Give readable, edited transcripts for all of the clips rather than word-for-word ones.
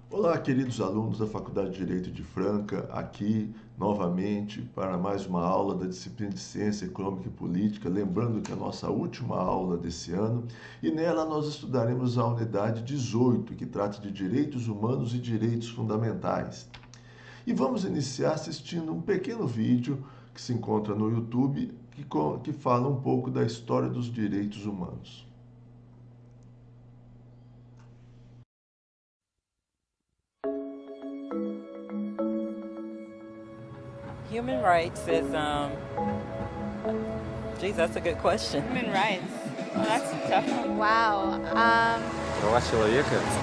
Olá, queridos alunos da Faculdade de Direito de Franca, aqui novamente para mais uma aula da disciplina de Ciência Econômica e Política, lembrando que é a nossa última aula desse ano, e nela nós estudaremos a unidade 18, que trata de direitos humanos e direitos fundamentais. E vamos iniciar assistindo um pequeno vídeo que se encontra no YouTube, que fala um pouco da história dos direitos humanos. Human rights is, geez, that's a good question. Human rights. Well, that's a tough one. Wow.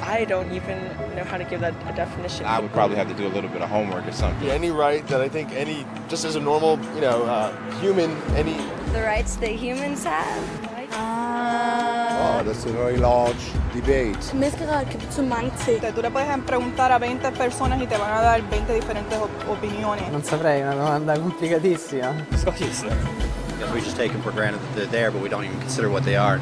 I don't even know how to give that a definition. I would probably have to do a little bit of homework or something. Any right that I think just as a normal, human, any... The rights that humans have. Oh, that's a very large debate. Mezclar que betyder mange ting. Tú le puedes preguntar a 20 personas y te van a dar 20 diferentes opiniones. Non saprei, è una domanda complicatissima. Because we just take them for granted that they're there, but we don't even consider what they are.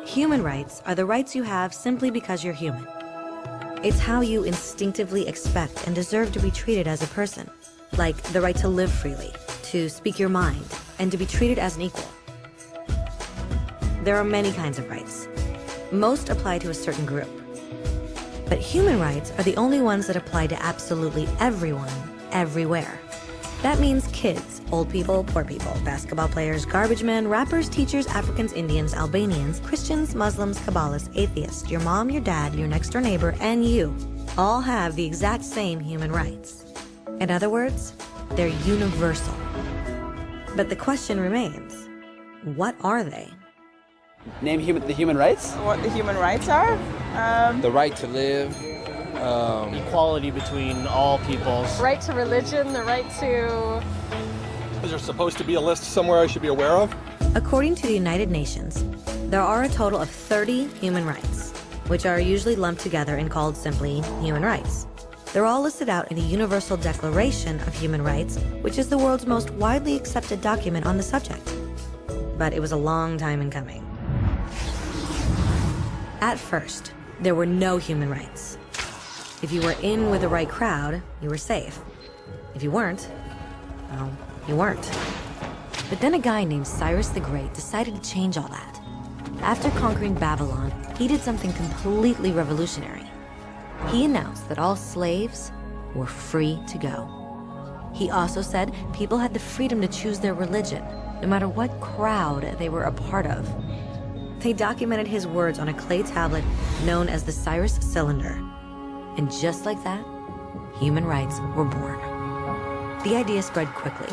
Human rights are the rights you have simply because you're human. It's how you instinctively expect and deserve to be treated as a person, like the right to live freely, to speak your mind, and to be treated as an equal. There are many kinds of rights. Most apply to a certain group. But human rights are the only ones that apply to absolutely everyone, everywhere. That means kids, old people, poor people, basketball players, garbage men, rappers, teachers, Africans, Indians, Albanians, Christians, Muslims, Kabbalists, atheists, your mom, your dad, your next door neighbor, and you all have the exact same human rights. In other words, they're universal. But the question remains, what are they? Name the human rights? What the human rights are? The right to live. Equality between all peoples. Right to religion, the right to... Is there supposed to be a list somewhere I should be aware of? According to the United Nations, there are a total of 30 human rights, which are usually lumped together and called simply human rights. They're all listed out in the Universal Declaration of Human Rights, which is the world's most widely accepted document on the subject. But it was a long time in coming. At first, there were no human rights. If you were in with the right crowd, you were safe. If you weren't, well, you weren't. But then a guy named Cyrus the Great decided to change all that. After conquering Babylon, he did something completely revolutionary. He announced that all slaves were free to go. He also said people had the freedom to choose their religion, no matter what crowd they were a part of. They documented his words on a clay tablet known as the Cyrus Cylinder. And just like that, human rights were born. The idea spread quickly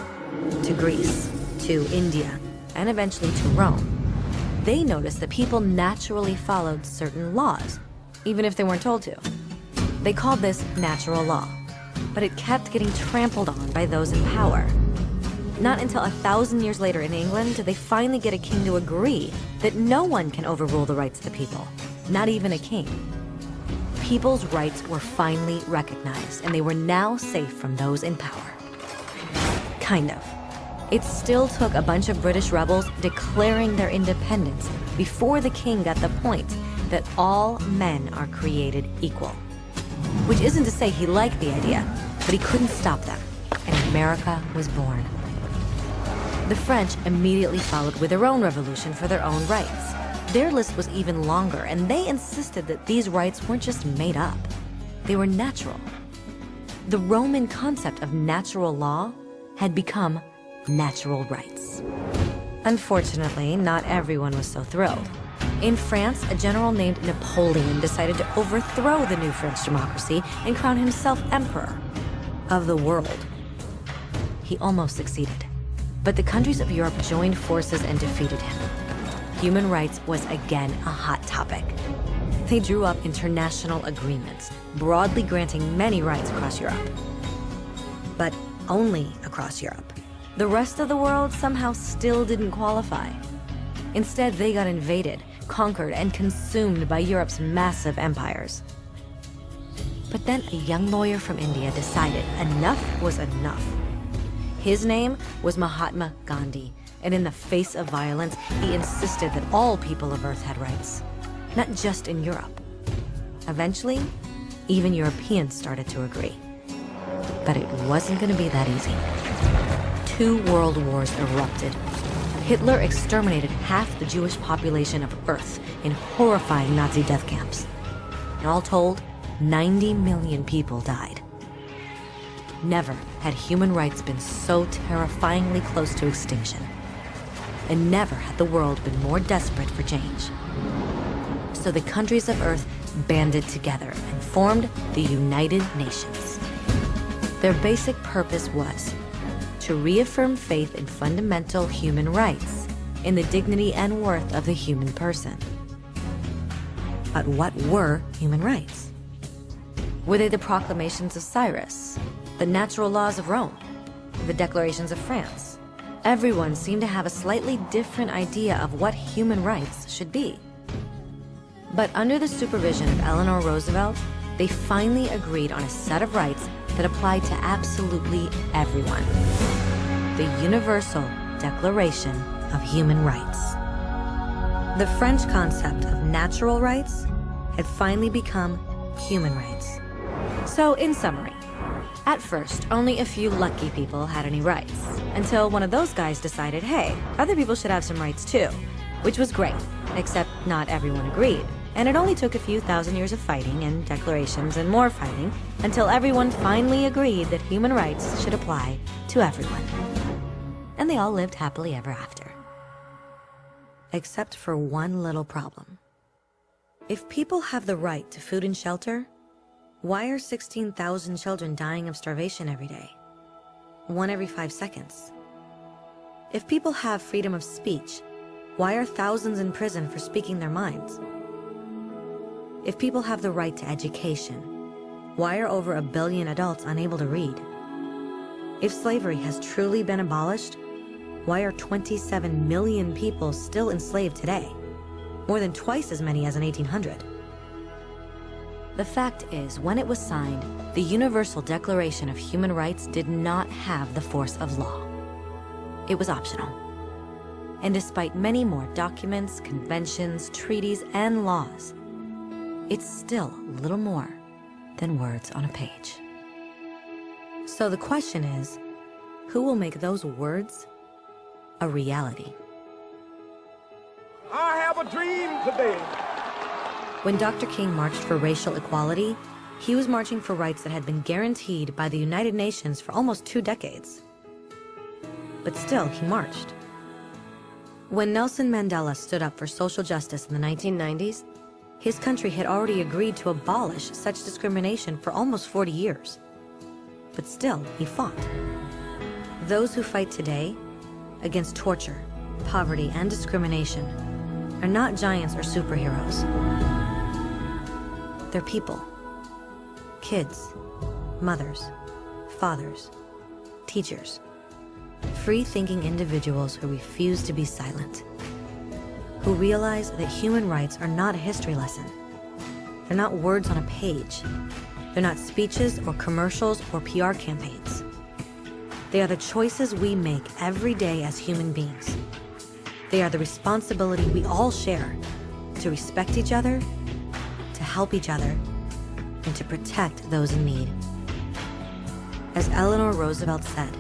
to Greece, to India, and eventually to Rome. They noticed that people naturally followed certain laws, even if they weren't told to. They called this natural law, but it kept getting trampled on by those in power. Not until 1,000 years later in England did they finally get a king to agree that no one can overrule the rights of the people, not even a king. People's rights were finally recognized, and they were now safe from those in power. Kind of. It still took a bunch of British rebels declaring their independence before the king got the point that all men are created equal. Which isn't to say he liked the idea, but he couldn't stop them, and America was born. The French immediately followed with their own revolution for their own rights. Their list was even longer, and they insisted that these rights weren't just made up. They were natural. The Roman concept of natural law had become natural rights. Unfortunately, not everyone was so thrilled. In France, a general named Napoleon decided to overthrow the new French democracy and crown himself emperor of the world. He almost succeeded, but the countries of Europe joined forces and defeated him. Human rights was again a hot topic. They drew up international agreements, broadly granting many rights across Europe. But only across Europe. The rest of the world somehow still didn't qualify. Instead, they got invaded, conquered, and consumed by Europe's massive empires. But then a young lawyer from India decided enough was enough. His name was Mahatma Gandhi, and in the face of violence, he insisted that all people of Earth had rights, not just in Europe. Eventually, even Europeans started to agree. But it wasn't going to be that easy. 2 world wars erupted. Hitler exterminated half the Jewish population of Earth in horrifying Nazi death camps. And all told, 90 million people died. Never had human rights been so terrifyingly close to extinction. And never had the world been more desperate for change. So the countries of Earth banded together and formed the United Nations. Their basic purpose was to reaffirm faith in fundamental human rights, in the dignity and worth of the human person. But what were human rights? Were they the proclamations of Cyrus, the natural laws of Rome, the declarations of France? Everyone seemed to have a slightly different idea of what human rights should be. But under the supervision of Eleanor Roosevelt, they finally agreed on a set of rights that applied to absolutely everyone. The Universal Declaration of Human Rights. The French concept of natural rights had finally become human rights. So, in summary, at first, only a few lucky people had any rights, until one of those guys decided, hey, other people should have some rights too, which was great, except not everyone agreed. And it only took a few thousand years of fighting and declarations and more fighting until everyone finally agreed that human rights should apply to everyone. And they all lived happily ever after. Except for one little problem. If people have the right to food and shelter, why are 16,000 children dying of starvation every day? 1 every 5 seconds. If people have freedom of speech, why are thousands in prison for speaking their minds? If people have the right to education, why are over 1 billion adults unable to read? If slavery has truly been abolished, why are 27 million people still enslaved today? More than twice as many as in 1800. The fact is, when it was signed, the Universal Declaration of Human Rights did not have the force of law. It was optional. And despite many more documents, conventions, treaties, and laws, it's still little more than words on a page. So the question is, who will make those words a reality? I have a dream today. When Dr. King marched for racial equality, he was marching for rights that had been guaranteed by the United Nations for almost 2 decades. But still, he marched. When Nelson Mandela stood up for social justice in the 1990s, his country had already agreed to abolish such discrimination for almost 40 years. But still, he fought. Those who fight today against torture, poverty, and discrimination are not giants or superheroes. They're people. Kids, mothers, fathers, teachers. Free-thinking individuals who refuse to be silent. Who realize that human rights are not a history lesson. They're not words on a page. They're not speeches or commercials or PR campaigns. They are the choices we make every day as human beings. They are the responsibility we all share to respect each other, to help each other, and to protect those in need. As Eleanor Roosevelt said,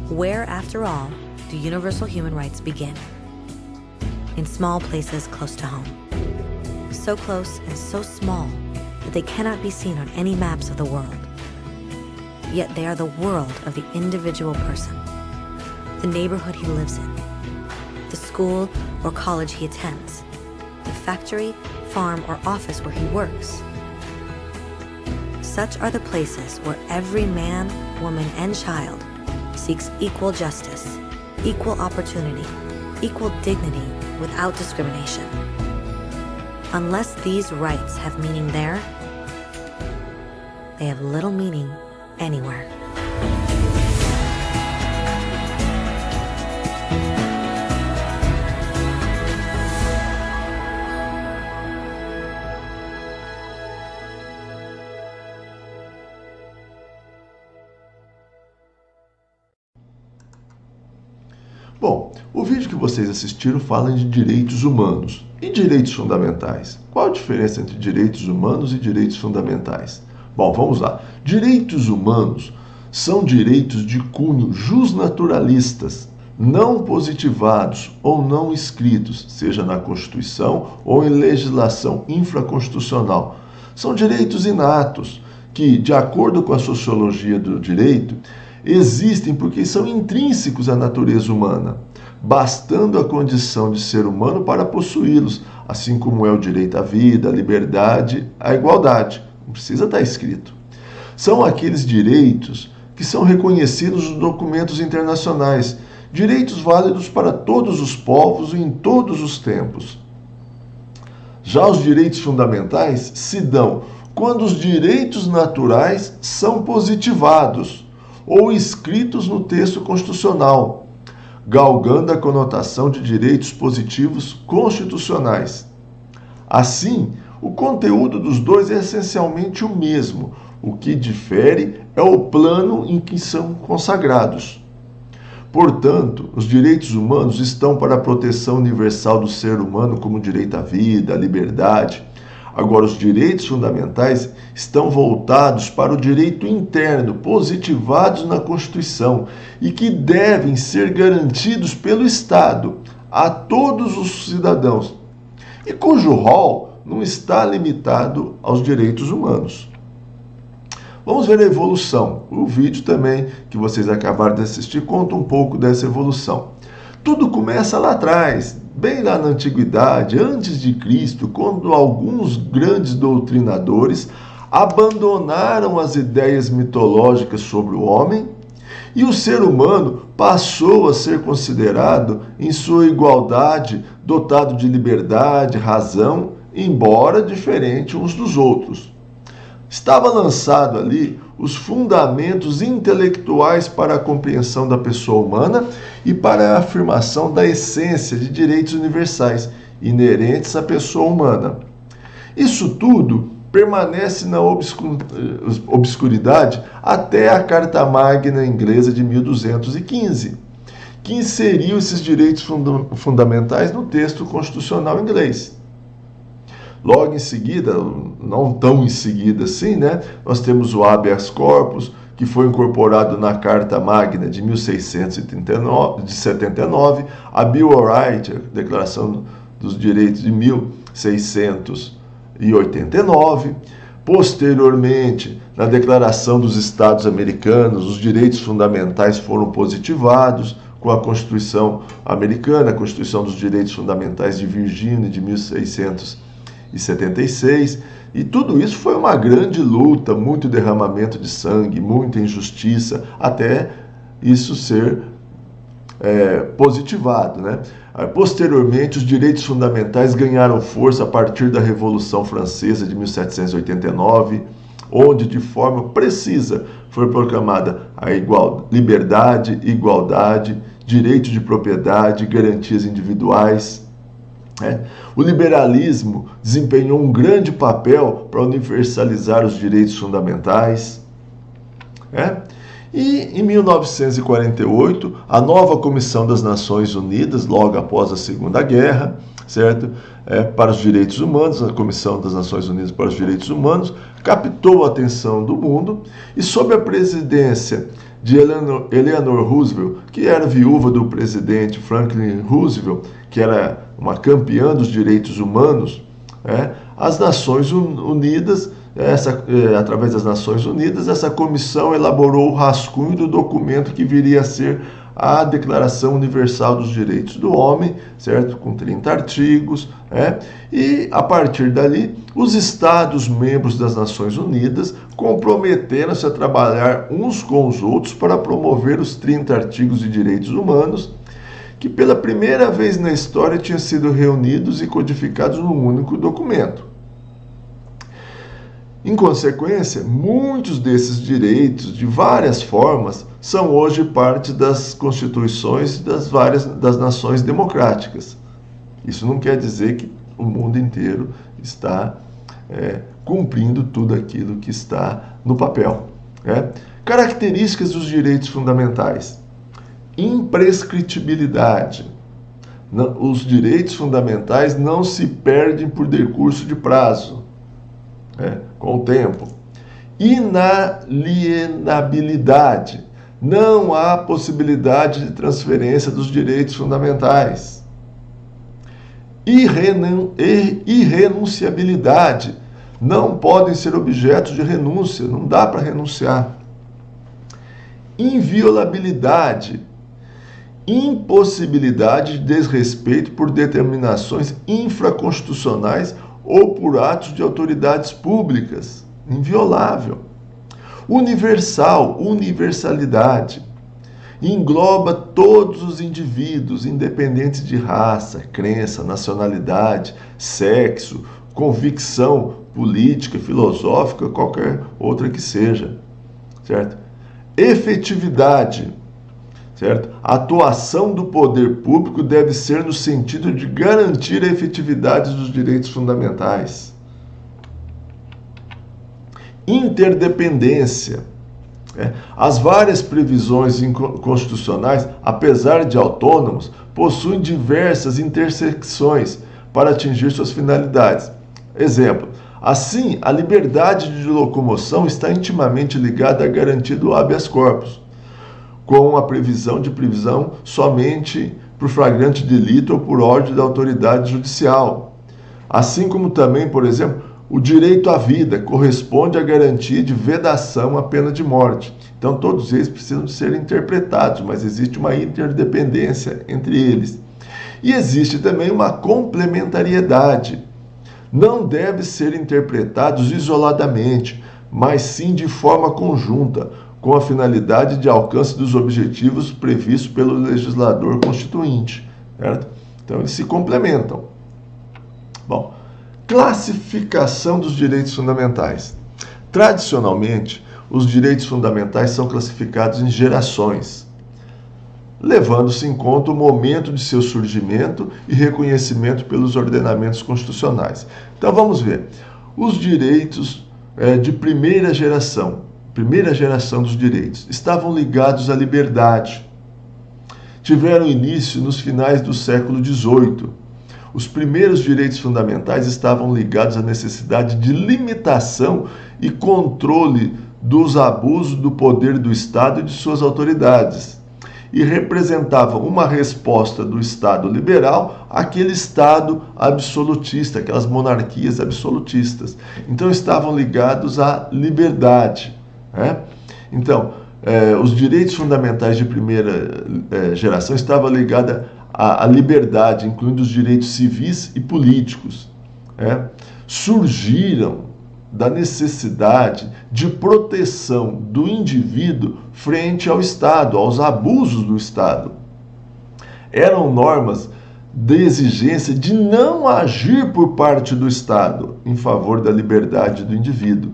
where, after all, do universal human rights begin? In small places close to home. So close and so small that they cannot be seen on any maps of the world. Yet they are the world of the individual person, the neighborhood he lives in, the school or college he attends, the factory, farm, or office where he works. Such are the places where every man, woman, and child seeks equal justice, equal opportunity, equal dignity without discrimination. Unless these rights have meaning there, they have little meaning anywhere. Bom, o vídeo que vocês assistiram fala de direitos humanos e direitos fundamentais. Qual a diferença entre direitos humanos e direitos fundamentais? Bom, vamos lá. Direitos humanos são direitos de cunho jusnaturalistas, não positivados ou não escritos, seja na Constituição ou em legislação infraconstitucional. São direitos inatos que, de acordo com a sociologia do direito, existem porque são intrínsecos à natureza humana, bastando a condição de ser humano para possuí-los, assim como é o direito à vida, à liberdade, à igualdade. Não precisa estar escrito. São aqueles direitos que são reconhecidos nos documentos internacionais, direitos válidos para todos os povos e em todos os tempos. Já os direitos fundamentais se dão quando os direitos naturais são positivados ou escritos no texto constitucional, galgando a conotação de direitos positivos constitucionais. Assim, o conteúdo dos dois é essencialmente o mesmo. O que difere é o plano em que são consagrados. Portanto, os direitos humanos estão para a proteção universal do ser humano, como o direito à vida, à liberdade. Agora, os direitos fundamentais estão voltados para o direito interno, positivados na Constituição, e que devem ser garantidos pelo Estado a todos os cidadãos, e cujo rol não está limitado aos direitos humanos. Vamos ver a evolução. O vídeo também, que vocês acabaram de assistir, conta um pouco dessa evolução. Tudo começa lá atrás, bem lá na Antiguidade, antes de Cristo, quando alguns grandes doutrinadores abandonaram as ideias mitológicas sobre o homem e o ser humano passou a ser considerado em sua igualdade, dotado de liberdade, razão, embora diferente uns dos outros. Estava lançado ali os fundamentos intelectuais para a compreensão da pessoa humana e para a afirmação da essência de direitos universais inerentes à pessoa humana. Isso tudo permanece na obscuridade até a Carta Magna inglesa de 1215, que inseriu esses direitos fundamentais no texto constitucional inglês. Logo em seguida, não tão em seguida assim, nós temos o habeas corpus, que foi incorporado na Carta Magna de 1679, a Bill of Rights, a Declaração dos Direitos de 1689. Posteriormente, na Declaração dos Estados Americanos, os direitos fundamentais foram positivados com a Constituição Americana, a Constituição dos Direitos Fundamentais de Virgínia de 1676, e tudo isso foi uma grande luta, muito derramamento de sangue, muita injustiça, até isso ser positivado, Posteriormente, os direitos fundamentais ganharam força a partir da Revolução Francesa de 1789, onde de forma precisa foi proclamada a liberdade, igualdade, direito de propriedade, garantias individuais. O liberalismo desempenhou um grande papel para universalizar os direitos fundamentais. E em 1948, a nova Comissão das Nações Unidas, logo após a Segunda Guerra, para os Direitos Humanos, a Comissão das Nações Unidas para os Direitos Humanos, captou a atenção do mundo e, sob a presidência de Eleanor Roosevelt, que era viúva do presidente Franklin Roosevelt, que era uma campeã dos direitos humanos, as Nações Unidas, através das Nações Unidas, essa comissão elaborou o rascunho do documento que viria a ser a Declaração Universal dos Direitos do Homem, com 30 artigos, e a partir dali, os Estados-membros das Nações Unidas comprometeram-se a trabalhar uns com os outros para promover os 30 artigos de direitos humanos, que pela primeira vez na história tinham sido reunidos e codificados num único documento. Em consequência, muitos desses direitos, de várias formas, são hoje parte das constituições das nações democráticas. Isso não quer dizer que o mundo inteiro está cumprindo tudo aquilo que está no papel. Características dos direitos fundamentais. imprescritibilidade. Os direitos fundamentais não se perdem por decurso de prazo, com o tempo. Inalienabilidade. Não há possibilidade de transferência dos direitos fundamentais. Irrenunciabilidade. Não podem ser objetos de renúncia, não dá para renunciar. Inviolabilidade. Impossibilidade de desrespeito por determinações infraconstitucionais ou por atos de autoridades públicas. Inviolável. Universalidade. Engloba todos os indivíduos, independentes de raça, crença, nacionalidade, sexo, convicção política, filosófica, qualquer outra que seja, certo? Efetividade, certo? A atuação do poder público deve ser no sentido de garantir a efetividade dos direitos fundamentais. Interdependência. As várias previsões constitucionais, apesar de autônomos, possuem diversas intersecções para atingir suas finalidades. Exemplo, assim, a liberdade de locomoção está intimamente ligada à garantia do habeas corpus, com a previsão de prisão somente por flagrante delito ou por ordem da autoridade judicial. Assim como também, por exemplo, o direito à vida corresponde à garantia de vedação à pena de morte. Então, todos eles precisam de ser interpretados, mas existe uma interdependência entre eles. E existe também uma complementariedade. Não devem ser interpretados isoladamente, mas sim de forma conjunta, com a finalidade de alcance dos objetivos previstos pelo legislador constituinte. Certo? Então, eles se complementam. Bom, classificação dos direitos fundamentais. Tradicionalmente, os direitos fundamentais são classificados em gerações, levando-se em conta o momento de seu surgimento e reconhecimento pelos ordenamentos constitucionais. Então vamos ver. Os direitos de primeira geração dos direitos, estavam ligados à liberdade. Tiveram início nos finais do século XVIII. Os primeiros direitos fundamentais estavam ligados à necessidade de limitação e controle dos abusos do poder do Estado e de suas autoridades, e representavam uma resposta do Estado liberal àquele Estado absolutista, aquelas monarquias absolutistas. Então, estavam ligados à liberdade. Então, os direitos fundamentais de primeira geração estavam ligados à liberdade, incluindo os direitos civis e políticos. Surgiram da necessidade de proteção do indivíduo frente ao Estado, aos abusos do Estado. Eram normas de exigência de não agir por parte do Estado em favor da liberdade do indivíduo,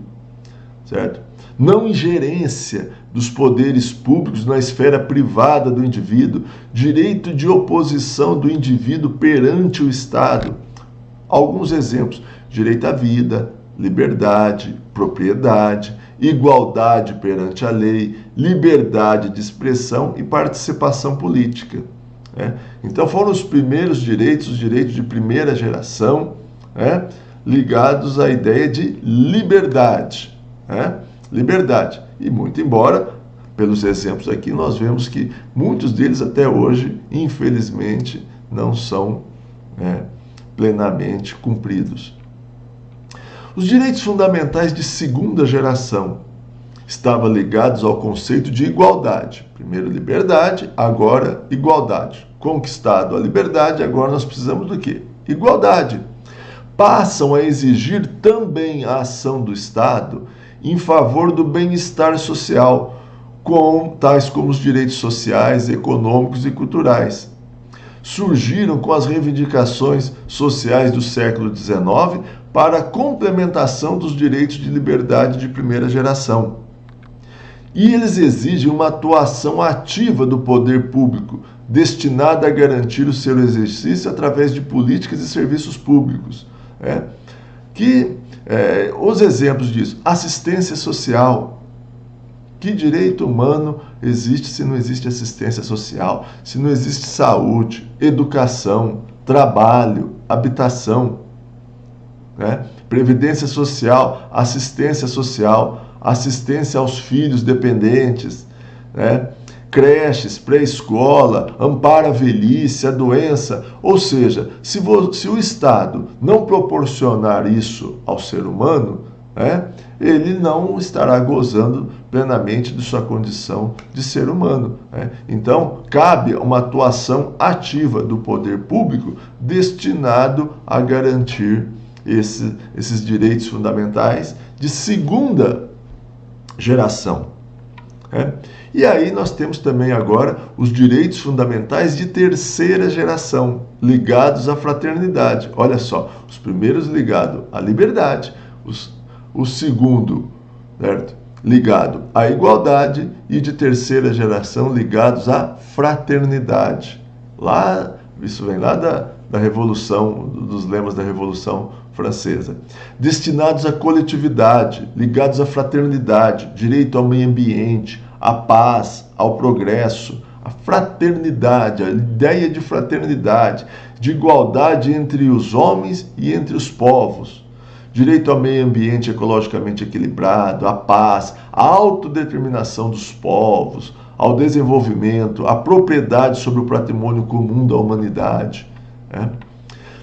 certo? Não ingerência dos poderes públicos na esfera privada do indivíduo, direito de oposição do indivíduo perante o Estado. Alguns exemplos: direito à vida, liberdade, propriedade, igualdade perante a lei, liberdade de expressão e participação política. Então foram os primeiros direitos, os direitos de primeira geração, ligados à ideia de liberdade. Liberdade. E muito embora, pelos exemplos aqui, nós vemos que muitos deles até hoje, infelizmente, não são plenamente cumpridos. Os direitos fundamentais de segunda geração estavam ligados ao conceito de igualdade. Primeiro liberdade, agora igualdade. Conquistado a liberdade, agora nós precisamos do quê? Igualdade. Passam a exigir também a ação do Estado em favor do bem-estar social, tais como os direitos sociais, econômicos e culturais. Surgiram com as reivindicações sociais do século XIX para a complementação dos direitos de liberdade de primeira geração. E eles exigem uma atuação ativa do poder público, destinada a garantir o seu exercício através de políticas e serviços públicos. Os exemplos disso: assistência social. Que direito humano existe se não existe assistência social, se não existe saúde, educação, trabalho, habitação, né? Previdência social, assistência aos filhos dependentes, né? Creches, pré-escola, amparo à velhice, à doença. Ou seja, se o Estado não proporcionar isso ao ser humano, né, ele não estará gozando plenamente de sua condição de ser humano, né? Então, cabe uma atuação ativa do poder público destinado a garantir esses direitos fundamentais de segunda geração, né? E aí nós temos também agora os direitos fundamentais de terceira geração, ligados à fraternidade. Olha só, os primeiros ligados à liberdade, o segundo, certo? Ligado à igualdade, e de terceira geração ligados à fraternidade. Isso vem lá da Revolução, dos lemas da Revolução Francesa. Destinados à coletividade, ligados à fraternidade, direito ao meio ambiente, à paz, ao progresso, à fraternidade, a ideia de fraternidade, de igualdade entre os homens e entre os povos, direito ao meio ambiente ecologicamente equilibrado, à paz, à autodeterminação dos povos, ao desenvolvimento, à propriedade sobre o patrimônio comum da humanidade, né?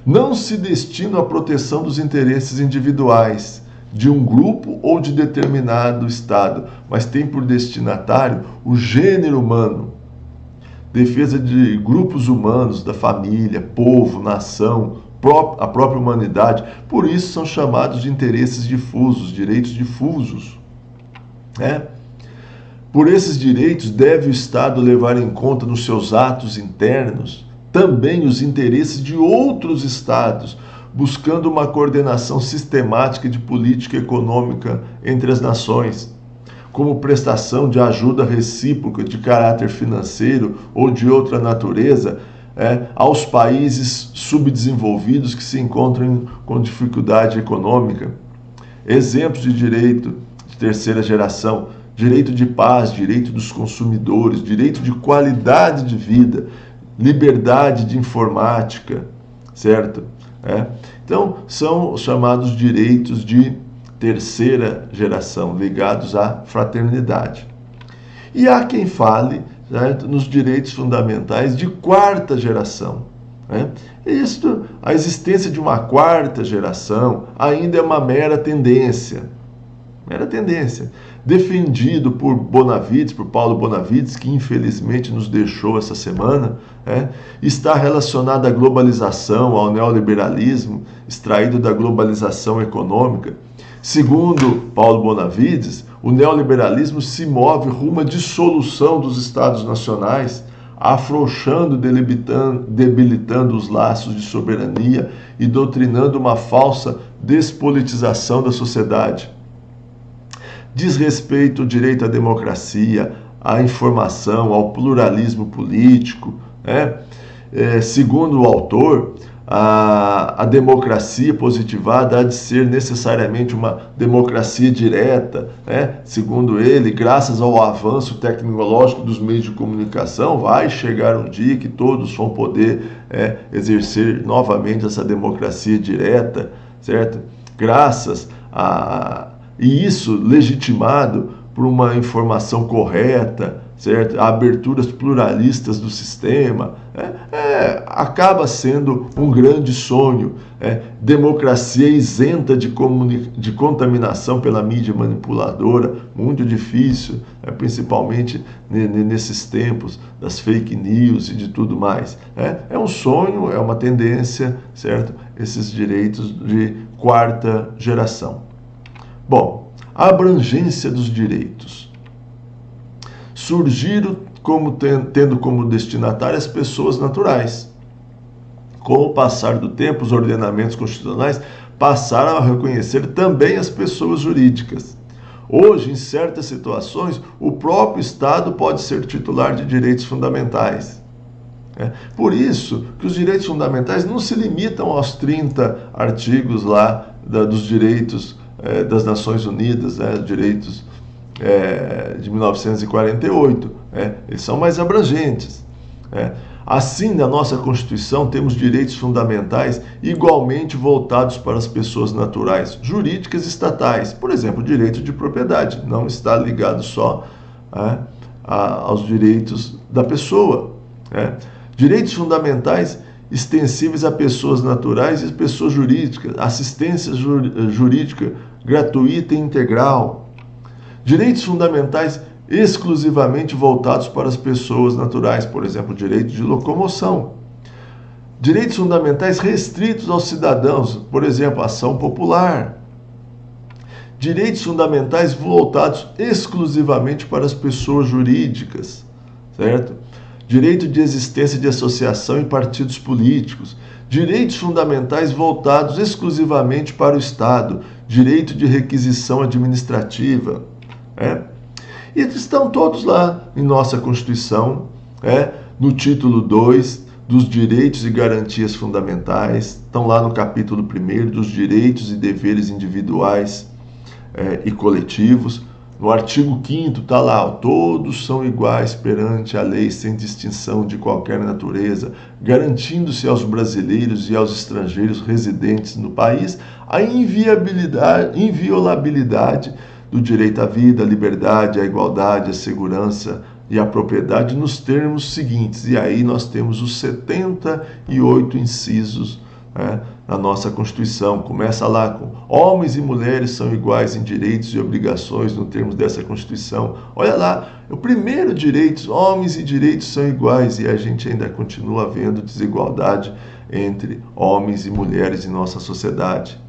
Não se destina à proteção dos interesses individuais de um grupo ou de determinado Estado, mas tem por destinatário o gênero humano, defesa de grupos humanos, da família, povo, nação, a própria humanidade. Por isso são chamados de interesses difusos, direitos difusos, né? Por esses direitos deve o Estado levar em conta nos seus atos internos também os interesses de outros Estados, buscando uma coordenação sistemática de política econômica entre as nações, como prestação de ajuda recíproca de caráter financeiro ou de outra natureza, aos países subdesenvolvidos que se encontram com dificuldade econômica. Exemplos de direito de terceira geração: direito de paz, direito dos consumidores, direito de qualidade de vida, liberdade de informática, certo? Então, são os chamados direitos de terceira geração, ligados à fraternidade. E há quem fale, certo, nos direitos fundamentais de quarta geração, né? A existência de uma quarta geração ainda é uma mera tendência, defendido por Paulo Bonavides, que infelizmente nos deixou essa semana, está relacionado à globalização, ao neoliberalismo, extraído da globalização econômica. Segundo Paulo Bonavides, o neoliberalismo se move rumo à dissolução dos Estados nacionais, afrouxando e debilitando os laços de soberania e doutrinando uma falsa despolitização da sociedade. Diz respeito ao direito à democracia, à informação, ao pluralismo político, né? Segundo o autor, a democracia positivada há de ser necessariamente uma democracia direta, né? Segundo ele, graças ao avanço tecnológico dos meios de comunicação, vai chegar um dia que todos vão poder exercer novamente essa democracia direta, certo? E isso legitimado por uma informação correta, certo? Aberturas pluralistas do sistema, acaba sendo um grande sonho. Democracia isenta de contaminação pela mídia manipuladora, muito difícil, principalmente nesses tempos das fake news e de tudo mais. É um sonho, é uma tendência, certo? Esses direitos de quarta geração. Bom, a abrangência dos direitos. Surgiram tendo como destinatárias pessoas naturais. Com o passar do tempo, os ordenamentos constitucionais passaram a reconhecer também as pessoas jurídicas. Hoje, em certas situações, o próprio Estado pode ser titular de direitos fundamentais. Por isso que os direitos fundamentais não se limitam aos 30 artigos lá dos direitos das Nações Unidas, direitos de 1948, Eles são mais abrangentes. Assim, na nossa Constituição, temos direitos fundamentais igualmente voltados para as pessoas naturais, jurídicas e estatais. Por exemplo, o direito de propriedade não está ligado só aos direitos da pessoa. Direitos fundamentais extensíveis a pessoas naturais e pessoas jurídicas, assistência jurídica gratuita e integral. Direitos fundamentais exclusivamente voltados para as pessoas naturais, por exemplo, direito de locomoção. Direitos fundamentais restritos aos cidadãos, por exemplo, ação popular. Direitos fundamentais voltados exclusivamente para as pessoas jurídicas, certo? Direito de existência de associação e partidos políticos. Direitos fundamentais voltados exclusivamente para o Estado. Direito de requisição administrativa. E estão todos lá em nossa Constituição, no título 2 dos direitos e garantias fundamentais, estão lá no capítulo 1 dos direitos e deveres individuais e coletivos. No artigo 5º está lá, todos são iguais perante a lei sem distinção de qualquer natureza, garantindo-se aos brasileiros e aos estrangeiros residentes no país a inviolabilidade do direito à vida, à liberdade, à igualdade, à segurança e à propriedade nos termos seguintes. E aí nós temos os 78 incisos na nossa Constituição. Começa lá com homens e mulheres são iguais em direitos e obrigações no termos dessa Constituição. Olha lá, o primeiro direito, homens e direitos são iguais, e a gente ainda continua vendo desigualdade entre homens e mulheres em nossa sociedade.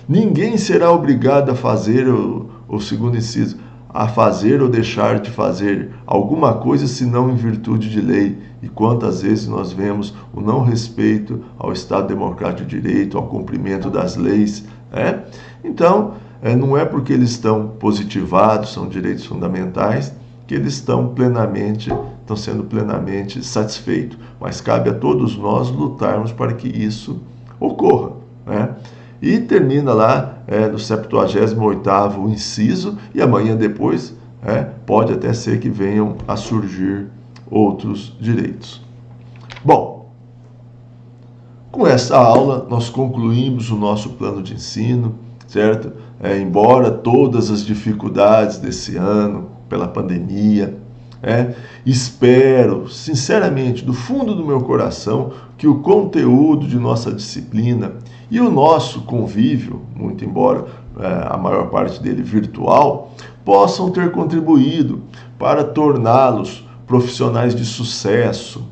Ninguém será obrigado a fazer, o segundo inciso, a fazer ou deixar de fazer alguma coisa senão em virtude de lei. E quantas vezes nós vemos o não respeito ao Estado Democrático de Direito, ao cumprimento das leis. Então, não é porque eles estão positivados, são direitos fundamentais, que eles estão sendo plenamente satisfeitos. Mas cabe a todos nós lutarmos para que isso ocorra. E termina lá no 78º inciso, e amanhã depois pode até ser que venham a surgir outros direitos. Bom, com essa aula nós concluímos o nosso plano de ensino, certo? Embora todas as dificuldades desse ano, pela pandemia, espero, sinceramente, do fundo do meu coração, que o conteúdo de nossa disciplina e o nosso convívio, muito embora a maior parte dele virtual, possam ter contribuído para torná-los profissionais de sucesso,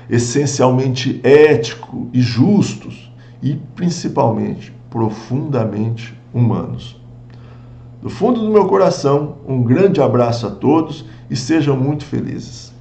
essencialmente éticos e justos e, principalmente, profundamente humanos. Do fundo do meu coração, um grande abraço a todos e sejam muito felizes.